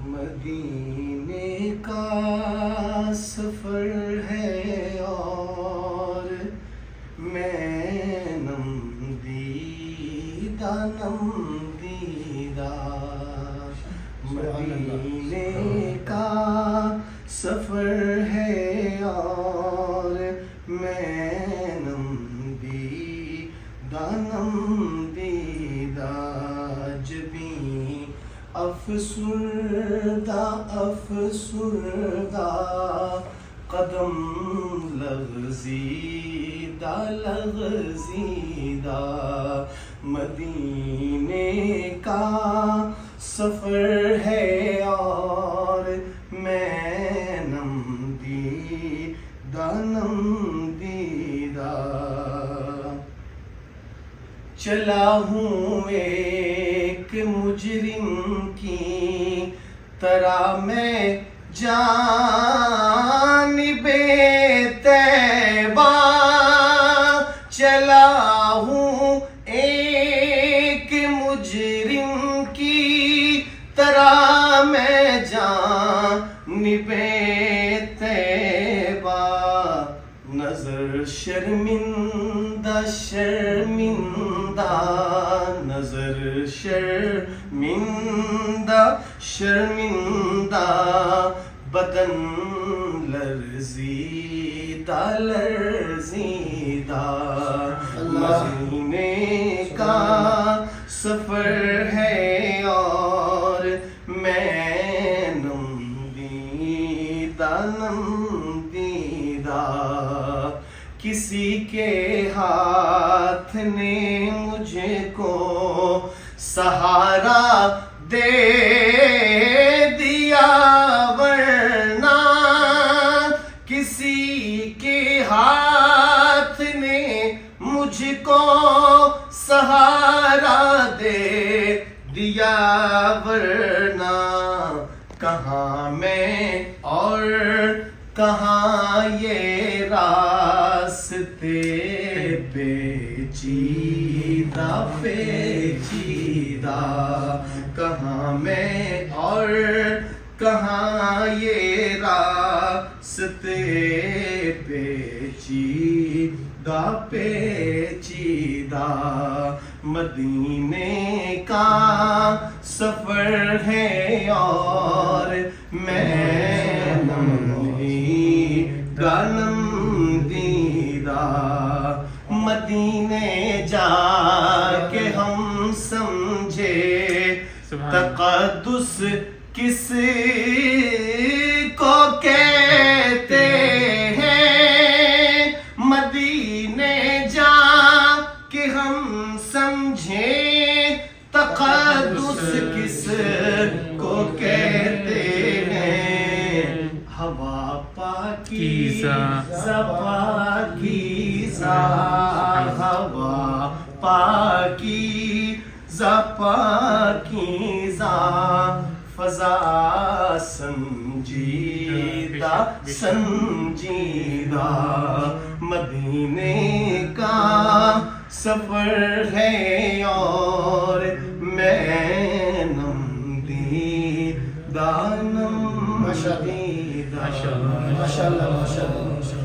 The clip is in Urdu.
مدینے کا سفر ہے اور میں نم دیدہ مدینے کا سفر ہے اور میں نم دیدہ جبیں افسردہ قدم لغزیدہ مدینے کا سفر ہے اور میں نم دیدہ چلا ہوں ایک مجرم کی طرح میں جانب طیبہ چلا ہوں ایک مجرم کی طرح میں جانب طیبہ نظر شرمندہ نظر شرمندہ بدن لرزیدہ مدینے کا سفر ہے اور میں نم دیدہ کسی کے ہاتھ نے مجھ کو سہارا دے دیا ورنہ کسی کے ہاتھ نے مجھ کو سہارا دے دیا ورنہ کہاں میں اور کہاں یہ راستے پیچیدہ کہاں میں اور کہاں یہ راستے پیچیدہ مدینے کا سفر ہے اور میں نم دیدہ مدینے جا کے ہم سمجھے تقدس کس کو کہتے ہیں مدینے جا کے ہم سمجھے تقدس کس کو کہتے ہیں ہوا پاکیزہ ہوا پاکیزہ فضا سنجیدہ مدینے کا سفر ہے اور میں نم دیدہ ماشاءاللہ